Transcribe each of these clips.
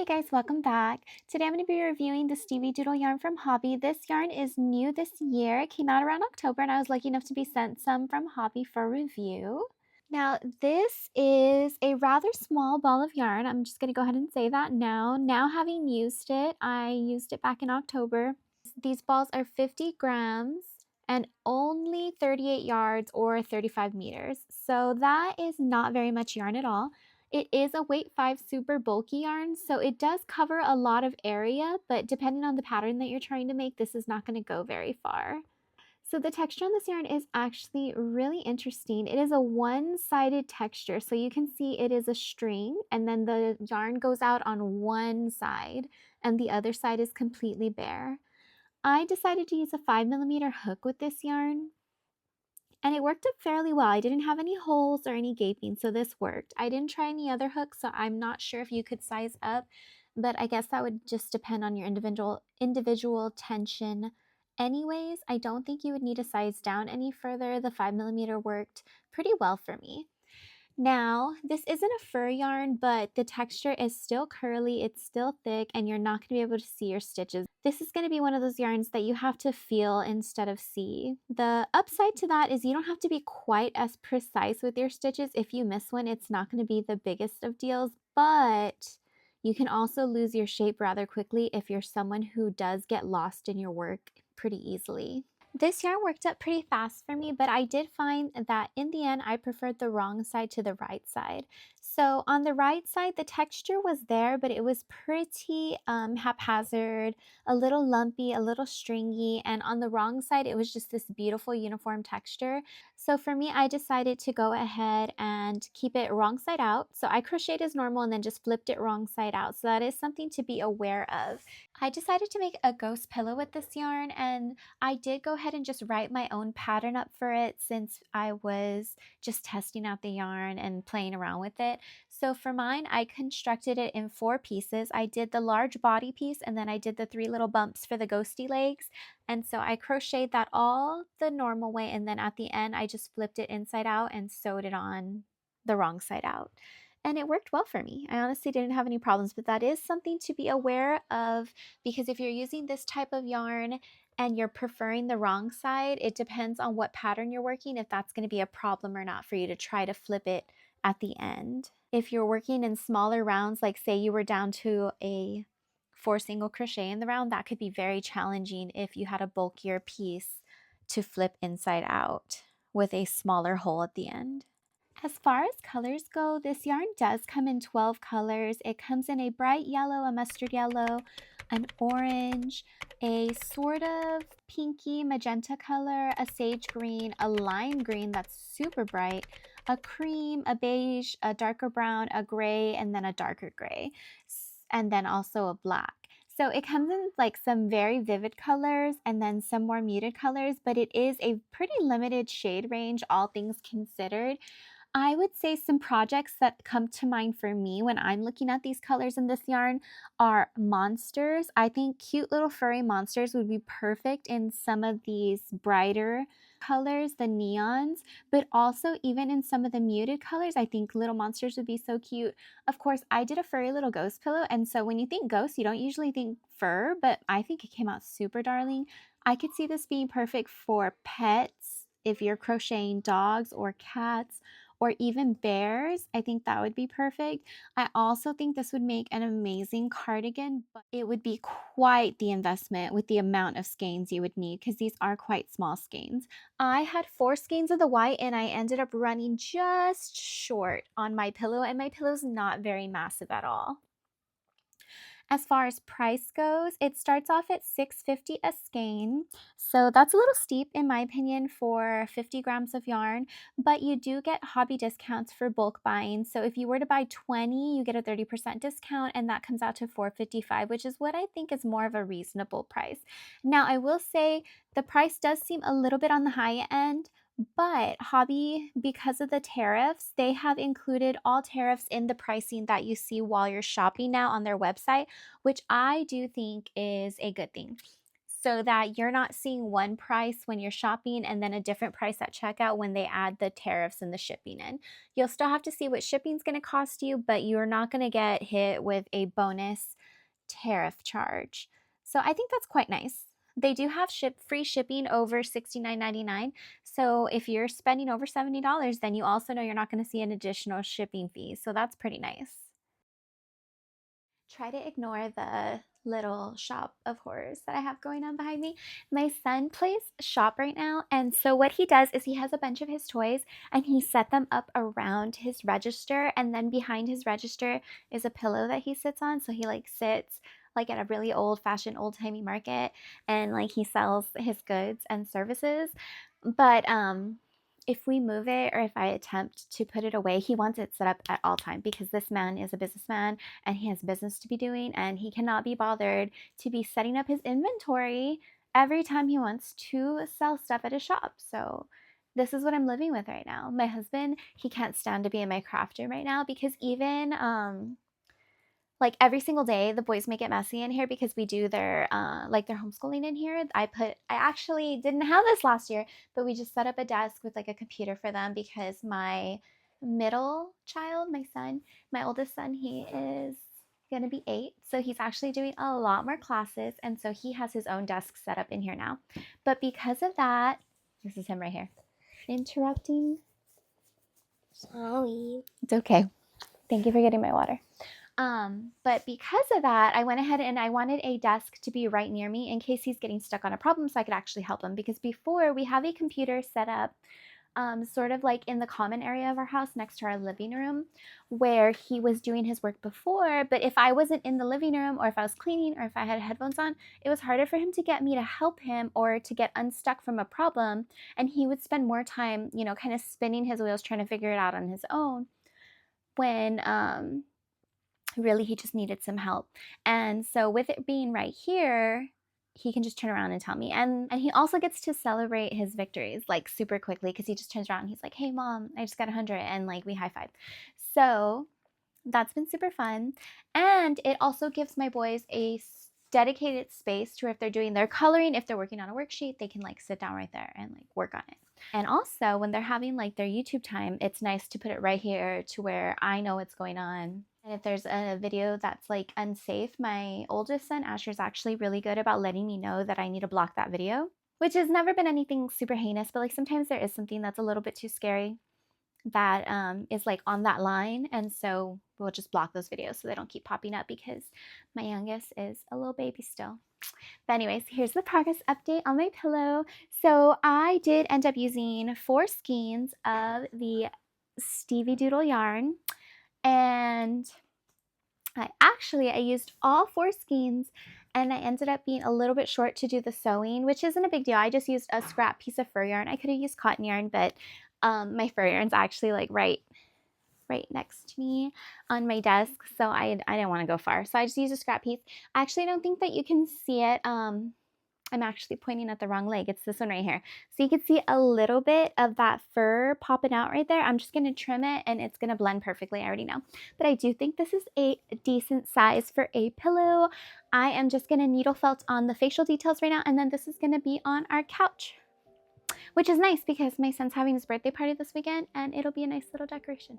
Hey guys, welcome back. Today I'm going to be reviewing the StevieDoodle yarn from Hobbii. This yarn is new this year. It came out around October and I was lucky enough to be sent some from Hobbii for review. Now this is a rather small ball of yarn. I'm just going to go ahead and say that now. Now having used it, I used it back in October. These balls are 50 grams and only 38 yards or 35 meters. So that is not very much yarn at all. It is a weight 5 super bulky yarn, so it does cover a lot of area, but depending on the pattern that you're trying to make, this is not going to go very far. So the texture on this yarn is actually really interesting. It is a one-sided texture, so you can see it is a string, and then the yarn goes out on one side, and the other side is completely bare. I decided to use a 5mm hook with this yarn, and it worked up fairly well. I didn't have any holes or any gaping, so this worked. I didn't try any other hooks, so I'm not sure if you could size up, but I guess that would just depend on your individual tension. Anyways, I don't think you would need to size down any further. The 5mm worked pretty well for me. Now, this isn't a fur yarn, but the texture is still curly, it's still thick, and you're not going to be able to see your stitches. This is going to be one of those yarns that you have to feel instead of see. The upside to that is you don't have to be quite as precise with your stitches. If you miss one, it's not going to be the biggest of deals, but you can also lose your shape rather quickly if you're someone who does get lost in your work pretty easily. This yarn worked up pretty fast for me, but I did find that in the end, I preferred the wrong side to the right side. So on the right side, the texture was there, but it was pretty haphazard, a little lumpy, a little stringy, and on the wrong side, it was just this beautiful uniform texture. So for me, I decided to go ahead and keep it wrong side out. So I crocheted as normal and then just flipped it wrong side out. So that is something to be aware of. I decided to make a ghost pillow with this yarn, and I did go ahead and just write my own pattern up for it since I was just testing out the yarn and playing around with it. So for mine, I constructed it in 4 pieces. I did the large body piece and then I did the 3 little bumps for the ghosty legs. And so I crocheted that all the normal way, and then at the end I just flipped it inside out and sewed it on the wrong side out. And it worked well for me. I honestly didn't have any problems, but that is something to be aware of, because if you're using this type of yarn and you're preferring the wrong side, it depends on what pattern you're working, if that's going to be a problem or not for you to try to flip it at the end. If you're working in smaller rounds, like say you were down to a 4 single crochet in the round, that could be very challenging if you had a bulkier piece to flip inside out with a smaller hole at the end. As far as colors go, this yarn does come in 12 colors. It comes in a bright yellow, a mustard yellow, an orange, a sort of pinky magenta color, a sage green, a lime green that's super bright, a cream, a beige, a darker brown, a gray, and then a darker gray, and then also a black. So it comes in like some very vivid colors and then some more muted colors, but it is a pretty limited shade range, all things considered. I would say some projects that come to mind for me when I'm looking at these colors in this yarn are monsters. I think cute little furry monsters would be perfect in some of these brighter colors, the neons, but also even in some of the muted colors, I think little monsters would be so cute. Of course, I did a furry little ghost pillow, and so when you think ghost, you don't usually think fur, but I think it came out super darling. I could see this being perfect for pets, if you're crocheting dogs or cats, or even bears. I think that would be perfect. I also think this would make an amazing cardigan, but it would be quite the investment with the amount of skeins you would need, because these are quite small skeins. I had 4 skeins of the white and I ended up running just short on my pillow, and my pillow's not very massive at all. As far as price goes, it starts off at $6.50 a skein. So that's a little steep in my opinion for 50 grams of yarn, but you do get Hobbii discounts for bulk buying. So if you were to buy 20, you get a 30% discount, and that comes out to $4.55, which is what I think is more of a reasonable price. Now, I will say the price does seem a little bit on the high end, but Hobbii, because of the tariffs, they have included all tariffs in the pricing that you see while you're shopping now on their website, which I do think is a good thing. so that you're not seeing one price when you're shopping and then a different price at checkout when they add the tariffs and the shipping in. You'll still have to see what shipping's going to cost you, but you're not going to get hit with a bonus tariff charge. So I think that's quite nice. They do have free shipping over $69.99. So if you're spending over $70, then you also know you're not going to see an additional shipping fee. So that's pretty nice. Try to ignore the little shop of horrors that I have going on behind me. My son plays shop right now, and so what he does is he has a bunch of his toys and he set them up around his register, and then behind his register is a pillow that he sits on. So he like sits like at a really old-fashioned, old-timey market, and like he sells his goods and services. But if we move it or if I attempt to put it away, he wants it set up at all time because this man is a businessman and he has business to be doing, and he cannot be bothered to be setting up his inventory every time he wants to sell stuff at a shop. So this is what I'm living with right now. My husband, he can't stand to be in my craft room right now because even like every single day the boys make it messy in here because we do their like their homeschooling in here. I actually didn't have this last year, but we just set up a desk with like a computer for them because my middle child, my son, my oldest son, he is gonna be 8, so he's actually doing a lot more classes, and so he has his own desk set up in here now. But because of that, this is him right here interrupting. Sorry. It's okay. Thank you for getting my water. But because of that, I went ahead and I wanted a desk to be right near me in case he's getting stuck on a problem so I could actually help him. Because before, we have a computer set up sort of like in the common area of our house next to our living room where he was doing his work before. But if I wasn't in the living room, or if I was cleaning, or if I had headphones on, it was harder for him to get me to help him or to get unstuck from a problem. And he would spend more time, you know, kind of spinning his wheels trying to figure it out on his own when really he just needed some help. And so with it being right here, he can just turn around and tell me. And he also gets to celebrate his victories like super quickly because he just turns around and he's like, hey mom, I just got 100, and like we high five. So that's been super fun. And it also gives my boys a dedicated space to where if they're doing their coloring, if they're working on a worksheet, they can like sit down right there and like work on it. And also when they're having like their YouTube time, it's nice to put it right here to where I know what's going on. And if there's a video that's like unsafe, my oldest son Asher's actually really good about letting me know that I need to block that video, which has never been anything super heinous, but like sometimes there is something that's a little bit too scary that is like on that line, and so we'll just block those videos so they don't keep popping up because my youngest is a little baby still. But anyways, here's the progress update on my pillow. So I did end up using 4 skeins of the StevieDoodle yarn, and I used all 4 skeins, and I ended up being a little bit short to do the sewing, which isn't a big deal. I just used a scrap piece of fur yarn. I could have used cotton yarn, but my fur yarn's actually like right next to me on my desk, so I didn't want to go far, so I just used a scrap piece. I actually don't think that you can see it. I'm actually pointing at the wrong leg. It's this one right here. So you can see a little bit of that fur popping out right there. I'm just going to trim it and it's going to blend perfectly. I already know. But I do think this is a decent size for a pillow. I am just going to needle felt on the facial details right now, and then this is going to be on our couch, which is nice because my son's having his birthday party this weekend and it'll be a nice little decoration.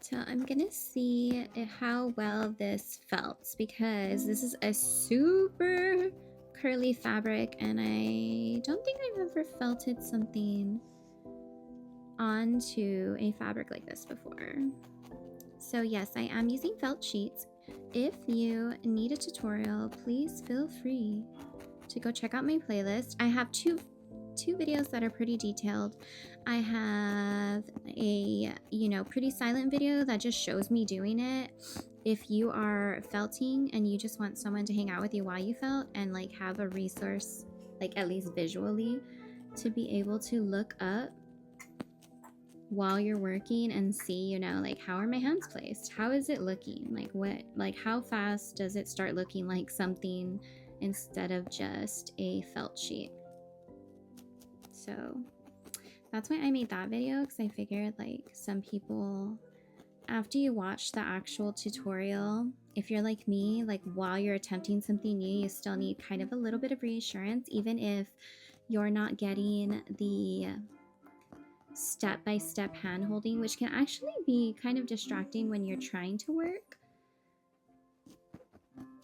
So I'm gonna see how well this felt because this is a super curly fabric and I don't think I've ever felted something onto a fabric like this before. So yes, I am using felt sheets. If you need a tutorial, please feel free to go check out my playlist. I have two two videos that are pretty detailed. I have a, pretty silent video that just shows me doing it. If you are felting and you just want someone to hang out with you while you felt and like have a resource, like at least visually, to be able to look up while you're working and see, like how are my hands placed? How is it looking? Like how fast does it start looking like something instead of just a felt sheet? So that's why I made that video, because I figured like some people, after you watch the actual tutorial, if you're like me, like while you're attempting something new, you still need kind of a little bit of reassurance, even if you're not getting the step-by-step hand holding, which can actually be kind of distracting when you're trying to work.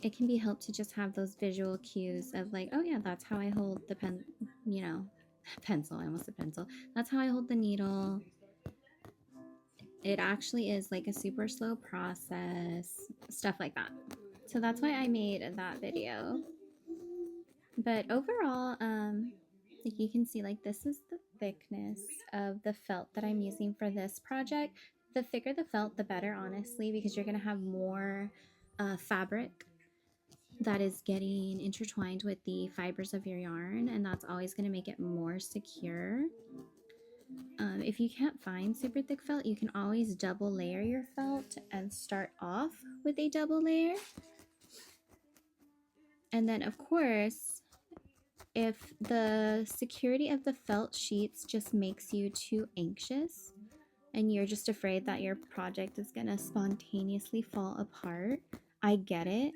It can be helped to just have those visual cues of like, oh yeah, that's how I hold the pen, pencil, I almost said pencil. That's how I hold the needle. It actually is like a super slow process, stuff like that. So that's why I made that video. But overall, like you can see, like this is the thickness of the felt that I'm using for this project. The thicker the felt, the better, honestly, because you're gonna have more fabric that is getting intertwined with the fibers of your yarn, and that's always gonna make it more secure. If you can't find super thick felt, you can always double layer your felt and start off with a double layer. And then of course, if the security of the felt sheets just makes you too anxious and you're just afraid that your project is gonna spontaneously fall apart, I get it.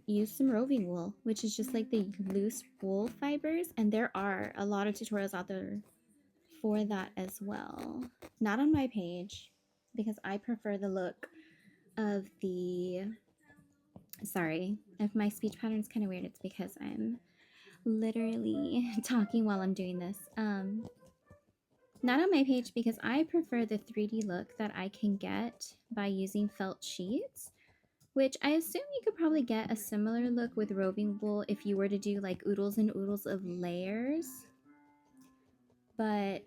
Use some roving wool, which is just like the loose wool fibers, and there are a lot of tutorials out there for that as well. Not on my page, because I prefer the look of the, sorry, if my speech pattern is kind of weird, it's because I'm literally talking while I'm doing this. Not on my page, because I prefer the 3D look that I can get by using felt sheets, which I assume you could probably get a similar look with roving wool if you were to do like oodles and oodles of layers. But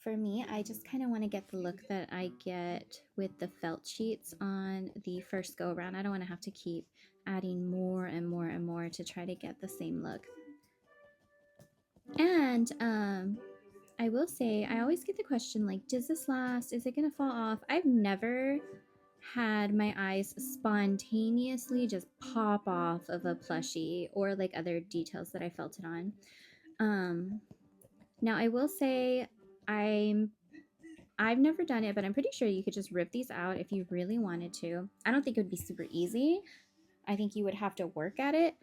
for me, I just kind of want to get the look that I get with the felt sheets on the first go around. I don't want to have to keep adding more and more and more to try to get the same look. And I will say, I always get the question like, does this last? Is it going to fall off? I've never had my eyes spontaneously just pop off of a plushie or like other details that I felt it on. Now I will say, I've never done it, but I'm pretty sure you could just rip these out if you really wanted to. I don't think it would be super easy. I think you would have to work at it,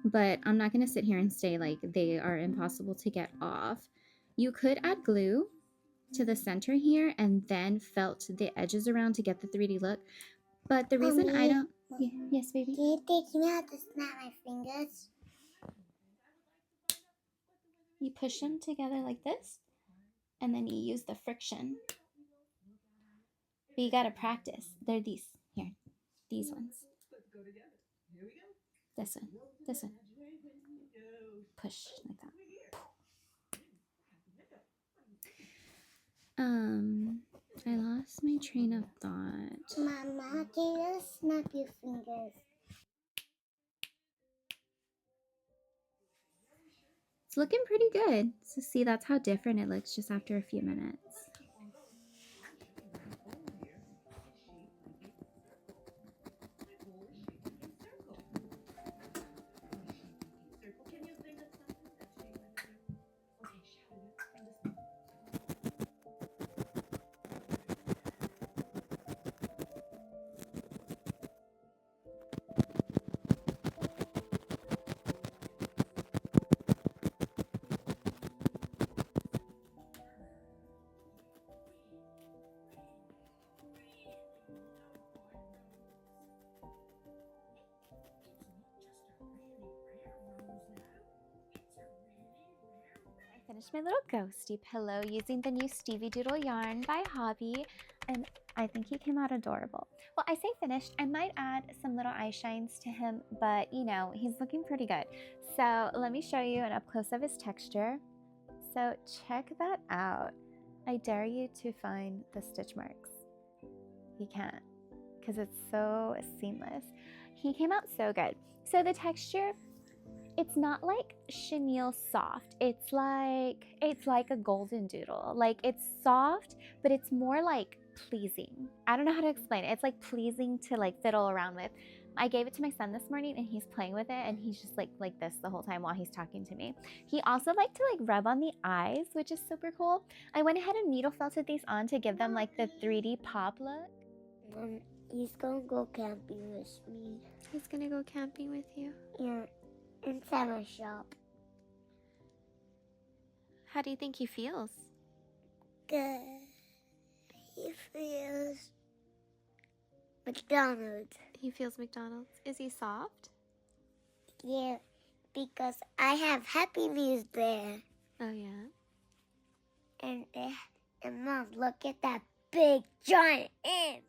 but I'm not going to sit here and say like they are impossible to get off. You could add glue to the center here and then felt the edges around to get the 3D look. But the reason I don't... Yeah, yes, baby? Can you take me out to snap my fingers? You push them together like this, and then you use the friction. But you gotta practice. They're these. Here. These ones. This one. This one. Push like that. I lost my train of thought. Mama, can you snap your fingers? It's looking pretty good. So see, that's how different it looks just after a few minutes. Finished my little ghosty pillow using the new StevieDoodle yarn by Hobbii. and I think he came out adorable. Well, I say finished. I might add some little eye shines to him, but you know, he's looking pretty good. So let me show you an up close of his texture. So check that out. I dare you to find the stitch marks. You can't, because it's so seamless. He came out so good. So the texture, it's not like chenille soft. It's like a golden doodle. Like it's soft, but it's more like pleasing. I don't know how to explain it. It's like pleasing to like fiddle around with. I gave it to my son this morning and he's playing with it and he's just like this the whole time while he's talking to me. He also liked to like rub on the eyes, which is super cool. I went ahead and needle felted these on to give them like the 3D pop look. He's gonna go camping with me. He's gonna go camping with you? Yeah, inside my shop. How do you think he feels? Good. He feels McDonald's. He feels McDonald's. Is he soft? Yeah, because I have Happy Meals there. Oh yeah. And Mom, look at that big giant ant.